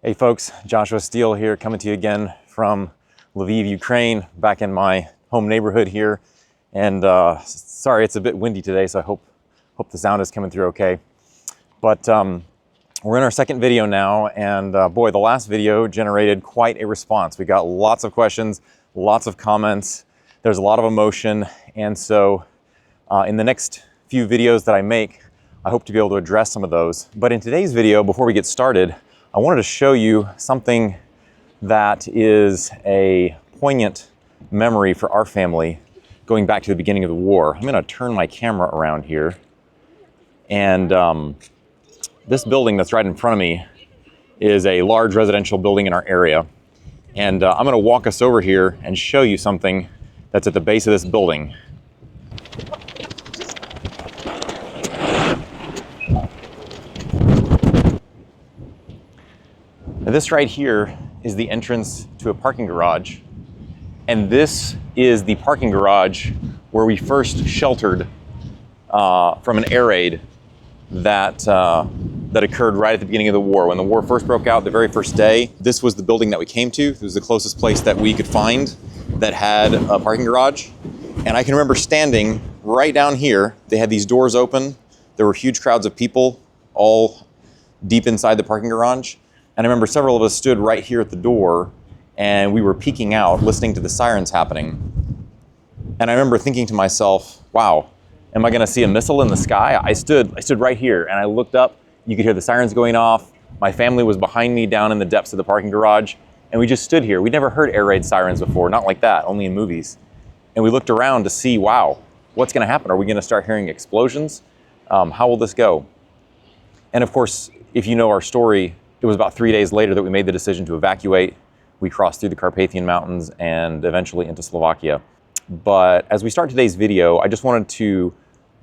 Hey folks, Joshua Steele here, coming to you again from Lviv, Ukraine, back in my home neighborhood here. And sorry, it's a bit windy today, so I hope the sound is coming through okay. But we're in our second video now, and boy, the last video generated quite a response. We got lots of questions, lots of comments. There's a lot of emotion, and so in the next few videos that I make, I hope to be able to address some of those. But in today's video, before we get started, I wanted to show you something that is a poignant memory for our family going back to the beginning of the war. I'm going to turn my camera around here, and this building that's right in front of me is a large residential building in our area, and I'm going to walk us over here and show you something that's at the base of this building. Now, this right here is the entrance to a parking garage, and this is the parking garage where we first sheltered from an air raid that occurred right at the beginning of the war. When the war first broke out, the very first day, this was the building that we came to. It was the closest place that we could find that had a parking garage. And I can remember standing right down here. They had these doors open. There were huge crowds of people all deep inside the parking garage. And I remember several of us stood right here at the door, and we were peeking out, listening to the sirens happening. And I remember thinking to myself, wow, am I gonna see a missile in the sky? I stood right here, and I looked up. You could hear the sirens going off. My family was behind me down in the depths of the parking garage, and we just stood here. We'd never heard air raid sirens before, not like that, only in movies. And we looked around to see, wow, what's gonna happen? Are we gonna start hearing explosions? How will this go? And of course, if you know our story, it was about 3 days later that we made the decision to evacuate. We crossed through the Carpathian Mountains and eventually into Slovakia. But as we start today's video, I just wanted to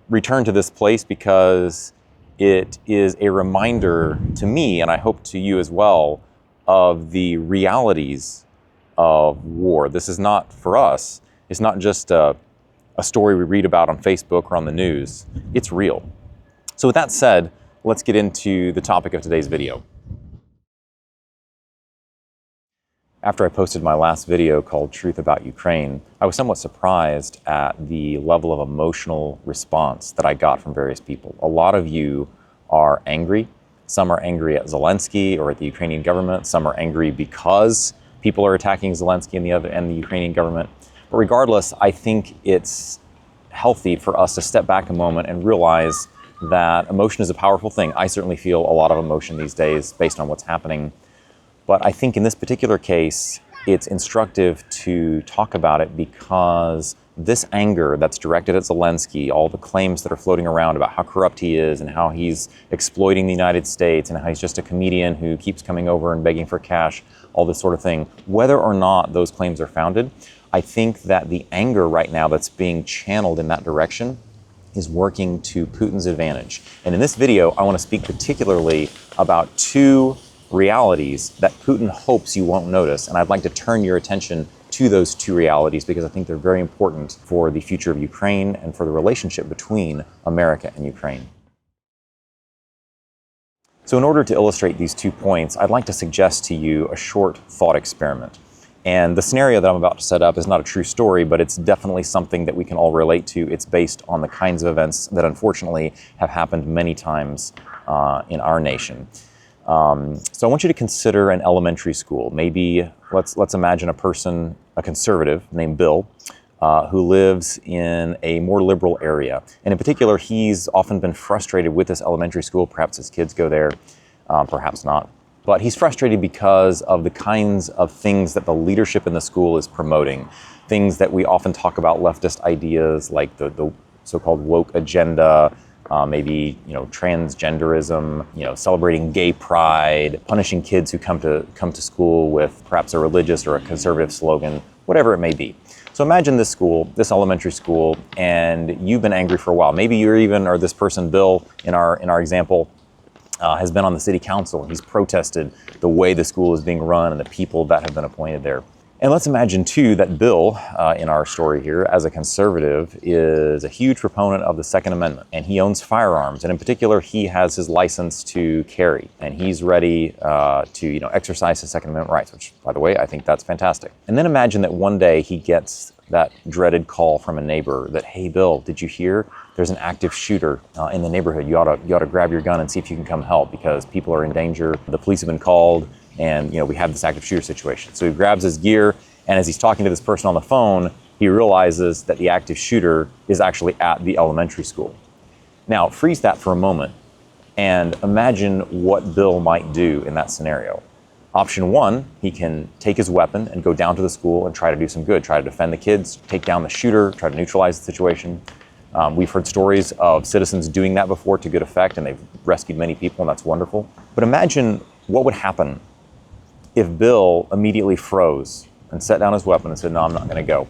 return to this place because it is a reminder to me, and I hope to you as well, of the realities of war. This is not, for us, it's not just a story we read about on Facebook or on the news. It's real. So with that said, let's get into the topic of today's video. After I posted my last video called Truth About Ukraine, I was somewhat surprised at the level of emotional response that I got from various people. A lot of you are angry. Some are angry at Zelensky or at the Ukrainian government. Some are angry because people are attacking Zelensky and the Ukrainian government. But regardless, I think it's healthy for us to step back a moment and realize that emotion is a powerful thing. I certainly feel a lot of emotion these days based on what's happening. But I think in this particular case, it's instructive to talk about it because this anger that's directed at Zelensky, all the claims that are floating around about how corrupt he is and how he's exploiting the United States and how he's just a comedian who keeps coming over and begging for cash, all this sort of thing, whether or not those claims are founded, I think that the anger right now that's being channeled in that direction is working to Putin's advantage. And in this video, I want to speak particularly about two realities that Putin hopes you won't notice. And I'd like to turn your attention to those two realities because I think they're very important for the future of Ukraine and for the relationship between America and Ukraine. So in order to illustrate these 2 points, I'd like to suggest to you a short thought experiment. And the scenario that I'm about to set up is not a true story, but it's definitely something that we can all relate to. It's based on the kinds of events that unfortunately have happened many times in our nation. So I want you to consider an elementary school. Maybe let's imagine a person, a conservative named Bill, who lives in a more liberal area. And in particular, he's often been frustrated with this elementary school. Perhaps his kids go there, perhaps not. But he's frustrated because of the kinds of things that the leadership in the school is promoting. Things that we often talk about, leftist ideas like the so-called woke agenda, maybe transgenderism, celebrating gay pride, punishing kids who come to school with perhaps a religious or a conservative slogan, whatever it may be. So imagine this school, this elementary school, and you've been angry for a while. Maybe you're even, or this person, Bill, in our example, has been on the city council. He's protested the way the school is being run and the people that have been appointed there. And let's imagine too that Bill, in our story here, as a conservative, is a huge proponent of the Second Amendment, and he owns firearms, and in particular, he has his license to carry, and he's ready to exercise his Second Amendment rights. Which, by the way, I think that's fantastic. And then imagine that one day he gets that dreaded call from a neighbor that, "Hey, Bill, did you hear? There's an active shooter in the neighborhood. You ought to grab your gun and see if you can come help because people are in danger. The police have been called." And we have this active shooter situation. So he grabs his gear, and as he's talking to this person on the phone, he realizes that the active shooter is actually at the elementary school. Now, freeze that for a moment and imagine what Bill might do in that scenario. Option one, he can take his weapon and go down to the school and try to do some good, try to defend the kids, take down the shooter, try to neutralize the situation. We've heard stories of citizens doing that before to good effect, and they've rescued many people, and that's wonderful. But imagine what would happen if Bill immediately froze and set down his weapon and said, "No, I'm not going to go.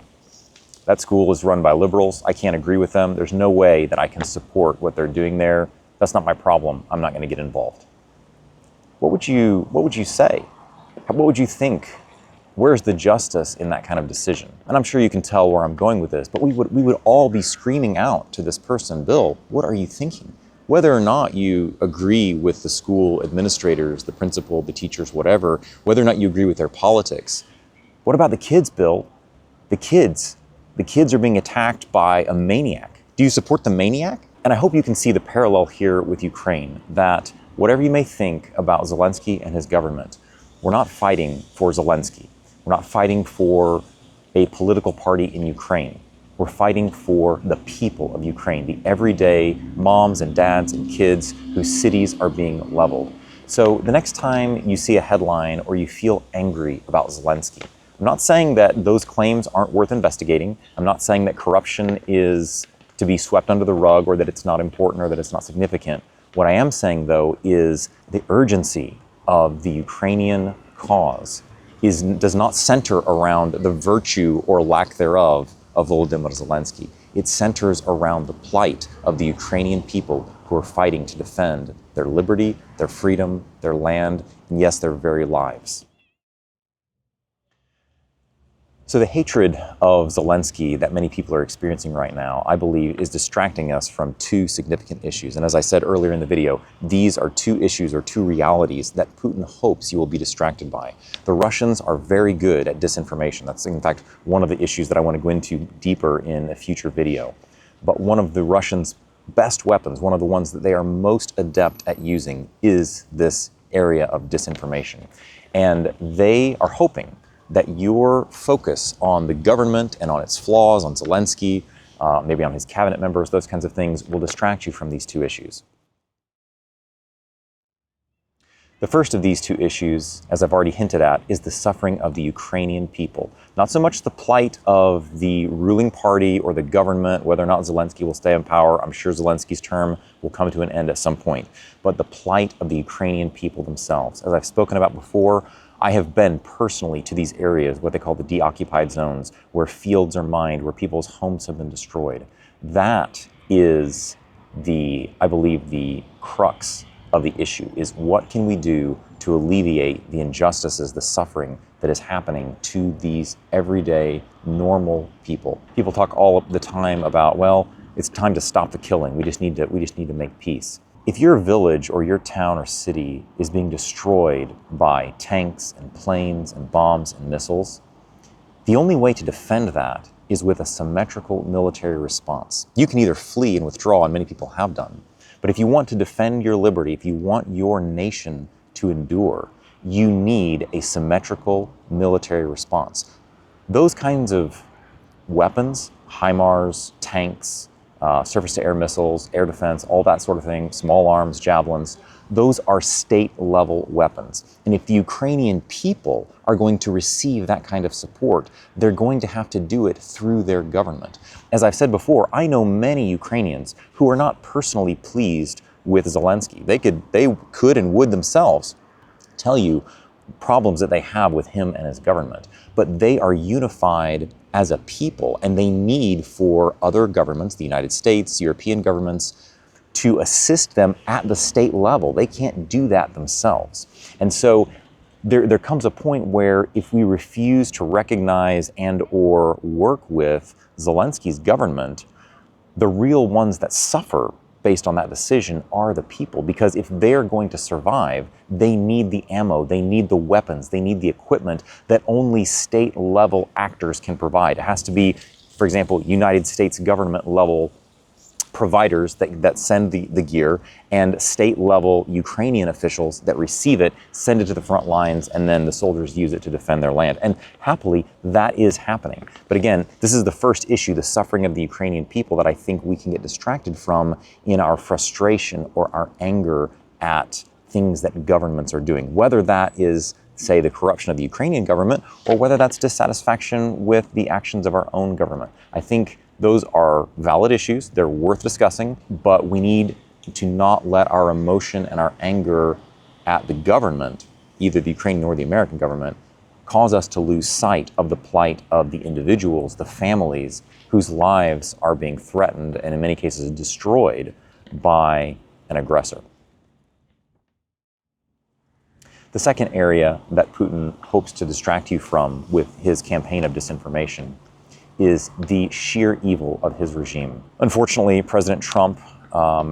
That school is run by liberals. I can't agree with them. There's no way that I can support what they're doing there. That's not my problem. I'm not going to get involved." What would you say? What would you think? Where's the justice in that kind of decision? And I'm sure you can tell where I'm going with this, but we would all be screaming out to this person, "Bill, what are you thinking?" Whether or not you agree with the school administrators, the principal, the teachers, whatever, whether or not you agree with their politics. What about the kids, Bill? The kids are being attacked by a maniac. Do you support the maniac? And I hope you can see the parallel here with Ukraine, that whatever you may think about Zelensky and his government, we're not fighting for Zelensky. We're not fighting for a political party in Ukraine. We're fighting for the people of Ukraine, the everyday moms and dads and kids whose cities are being leveled. So the next time you see a headline or you feel angry about Zelensky, I'm not saying that those claims aren't worth investigating. I'm not saying that corruption is to be swept under the rug or that it's not important or that it's not significant. What I am saying, though, is the urgency of the Ukrainian cause does not center around the virtue or lack thereof of Volodymyr Zelensky. It centers around the plight of the Ukrainian people who are fighting to defend their liberty, their freedom, their land, and yes, their very lives. So the hatred of Zelensky that many people are experiencing right now, I believe, is distracting us from two significant issues. And as I said earlier in the video, these are two issues or two realities that Putin hopes you will be distracted by. The Russians are very good at disinformation. That's, in fact, one of the issues that I want to go into deeper in a future video. But one of the Russians' best weapons, one of the ones that they are most adept at using, is this area of disinformation. And they are hoping that your focus on the government and on its flaws, on Zelensky, maybe on his cabinet members, those kinds of things, will distract you from these two issues. The first of these two issues, as I've already hinted at, is the suffering of the Ukrainian people. Not so much the plight of the ruling party or the government, whether or not Zelensky will stay in power. I'm sure Zelensky's term will come to an end at some point. But the plight of the Ukrainian people themselves. As I've spoken about before, I have been personally to these areas, what they call the deoccupied zones, where fields are mined, where people's homes have been destroyed. That is I believe, the crux of the issue, is what can we do to alleviate the injustices, the suffering that is happening to these everyday, normal people. People talk all the time about, well, it's time to stop the killing. We just need to make peace. If your village or your town or city is being destroyed by tanks and planes and bombs and missiles, the only way to defend that is with a symmetrical military response. You can either flee and withdraw, and many people have done, but if you want to defend your liberty, if you want your nation to endure, you need a symmetrical military response. Those kinds of weapons, HIMARS, tanks, surface-to-air missiles, air defense, all that sort of thing, small arms, javelins, those are state-level weapons. And if the Ukrainian people are going to receive that kind of support, they're going to have to do it through their government. As I've said before, I know many Ukrainians who are not personally pleased with Zelensky. They could and would themselves tell you problems that they have with him and his government. But they are unified as a people, and they need for other governments, the United States, European governments, to assist them at the state level. They can't do that themselves. And so there comes a point where if we refuse to recognize and or work with Zelensky's government, the real ones that suffer based on that decision are the people, because if they're going to survive, they need the ammo, they need the weapons, they need the equipment that only state-level actors can provide. It has to be, for example, United States government-level providers that send the gear, and state-level Ukrainian officials that receive it, send it to the front lines, and then the soldiers use it to defend their land. And happily, that is happening. But again, this is the first issue, the suffering of the Ukrainian people, that I think we can get distracted from in our frustration or our anger at things that governments are doing, whether that is, say, the corruption of the Ukrainian government, or whether that's dissatisfaction with the actions of our own government. I think those are valid issues. They're worth discussing, but we need to not let our emotion and our anger at the government, either the Ukrainian or the American government, cause us to lose sight of the plight of the individuals, the families whose lives are being threatened and in many cases destroyed by an aggressor. The second area that Putin hopes to distract you from with his campaign of disinformation is the sheer evil of his regime. Unfortunately, President Trump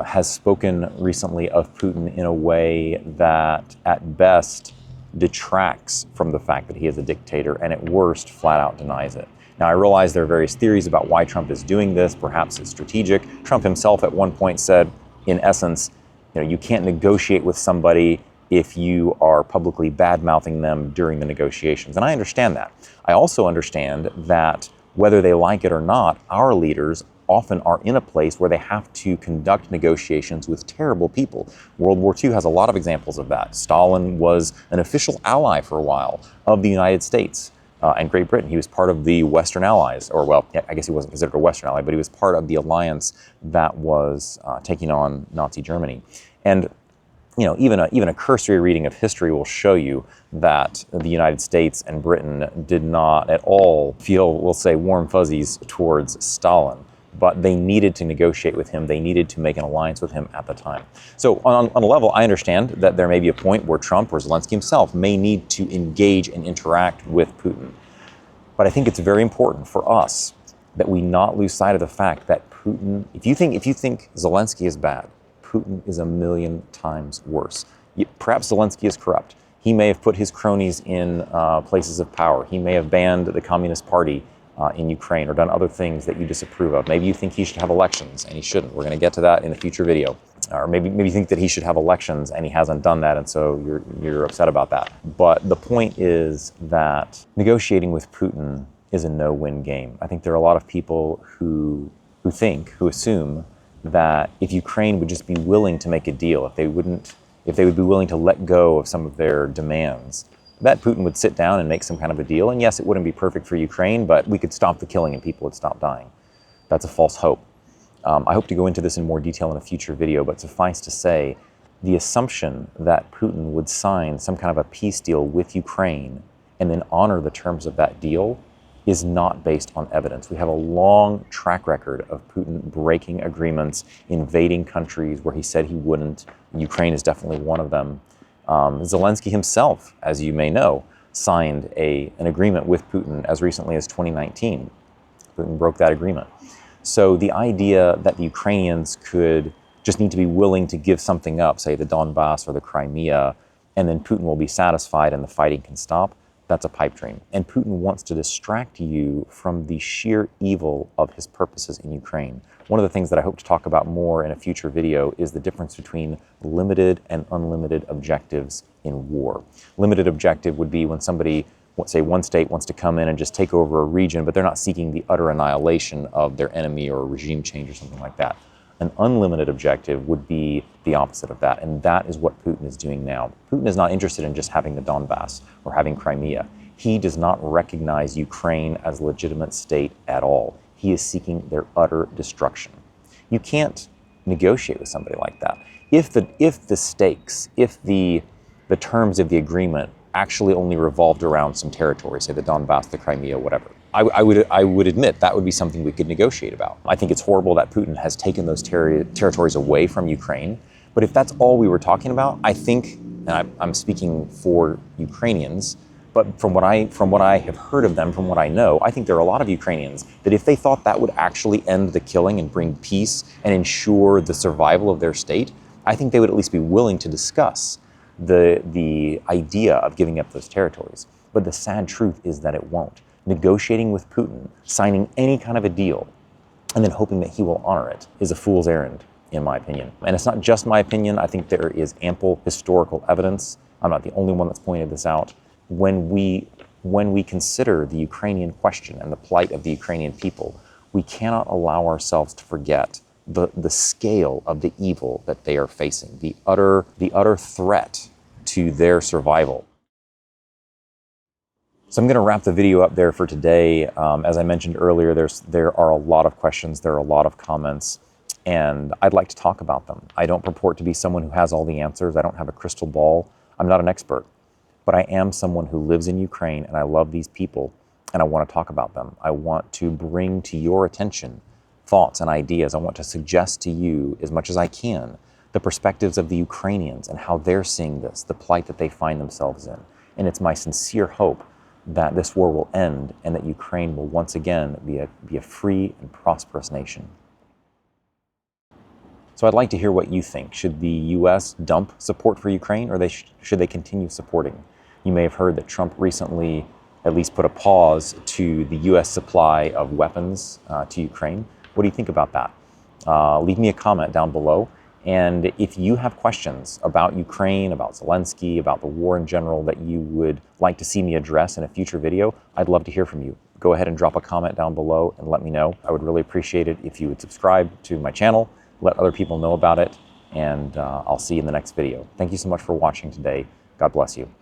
has spoken recently of Putin in a way that, at best, detracts from the fact that he is a dictator, and at worst, flat out denies it. Now, I realize there are various theories about why Trump is doing this. Perhaps it's strategic. Trump himself at one point said, in essence, you can't negotiate with somebody if you are publicly bad-mouthing them during the negotiations. And I understand that. I also understand that whether they like it or not, our leaders often are in a place where they have to conduct negotiations with terrible people. World War II has a lot of examples of that. Stalin was an official ally for a while of the United States and Great Britain. He was part of the Western Allies, or well, I guess he wasn't considered a Western ally, but he was part of the alliance that was taking on Nazi Germany. And even a cursory reading of history will show you that the United States and Britain did not at all feel, we'll say, warm fuzzies towards Stalin. But they needed to negotiate with him. They needed to make an alliance with him at the time. So on a level, I understand that there may be a point where Trump or Zelensky himself may need to engage and interact with Putin. But I think it's very important for us that we not lose sight of the fact that Putin, if you think Zelensky is bad, Putin is a million times worse. Perhaps Zelensky is corrupt. He may have put his cronies in places of power. He may have banned the Communist Party in Ukraine or done other things that you disapprove of. Maybe you think he should have elections and he shouldn't. We're going to get to that in a future video. Or maybe you think that he should have elections and he hasn't done that, and so you're upset about that. But the point is that negotiating with Putin is a no-win game. I think there are a lot of people who assume that if Ukraine would just be willing to make a deal, if they would be willing to let go of some of their demands, that Putin would sit down and make some kind of a deal. And yes, it wouldn't be perfect for Ukraine, but we could stop the killing and people would stop dying. That's a false hope. I hope to go into this in more detail in a future video, but suffice to say, the assumption that Putin would sign some kind of a peace deal with Ukraine and then honor the terms of that deal is not based on evidence. We have a long track record of Putin breaking agreements, invading countries where he said he wouldn't. Ukraine is definitely one of them. Zelensky himself, as you may know, signed an agreement with Putin as recently as 2019. Putin broke that agreement. So the idea that the Ukrainians could just need to be willing to give something up, say the Donbass or the Crimea, and then Putin will be satisfied and the fighting can stop, that's a pipe dream. And Putin wants to distract you from the sheer evil of his purposes in Ukraine. One of the things that I hope to talk about more in a future video is the difference between limited and unlimited objectives in war. Limited objective would be when somebody, say one state wants to come in and just take over a region, but they're not seeking the utter annihilation of their enemy or a regime change or something like that. An unlimited objective would be the opposite of that, and that is what Putin is doing now. Putin is not interested in just having the Donbass or having Crimea. He does not recognize Ukraine as a legitimate state at all. He is seeking their utter destruction. You can't negotiate with somebody like that. If the stakes, if the terms of the agreement actually only revolved around some territory, say the Donbass, the Crimea, whatever, I would admit that would be something we could negotiate about. I think it's horrible that Putin has taken those territories away from Ukraine, But if that's all we were talking about, I think, and I'm speaking for Ukrainians, but from what I have heard of them, from what I know, I think there are a lot of Ukrainians that if they thought that would actually end the killing and bring peace and ensure the survival of their state, I think they would at least be willing to discuss the idea of giving up those territories. But the sad truth is that it won't. Negotiating with Putin, signing any kind of a deal, and then hoping that he will honor it is a fool's errand, in my opinion. And it's not just my opinion. I think there is ample historical evidence. I'm not the only one that's pointed this out. When we consider the Ukrainian question and the plight of the Ukrainian people, we cannot allow ourselves to forget the scale of the evil that they are facing, the utter threat to their survival. So I'm going to wrap the video up there for today. As I mentioned earlier, there are a lot of questions, there are a lot of comments, and I'd like to talk about them. I don't purport to be someone who has all the answers. I don't have a crystal ball. I'm not an expert. But I am someone who lives in Ukraine, and I love these people, and I want to talk about them. I want to bring to your attention thoughts and ideas. I want to suggest to you, as much as I can, the perspectives of the Ukrainians and how they're seeing this, the plight that they find themselves in. And it's my sincere hope that this war will end and that Ukraine will once again be a free and prosperous nation. So I'd like to hear what you think. Should the U.S. dump support for Ukraine, or should they continue supporting? You may have heard that Trump recently at least put a pause to the U.S. supply of weapons to Ukraine. What do you think about that? Leave me a comment down below. And if you have questions about Ukraine, about Zelensky, about the war in general that you would like to see me address in a future video, I'd love to hear from you. Go ahead and drop a comment down below and let me know. I would really appreciate it if you would subscribe to my channel, let other people know about it, and I'll see you in the next video. Thank you so much for watching today. God bless you.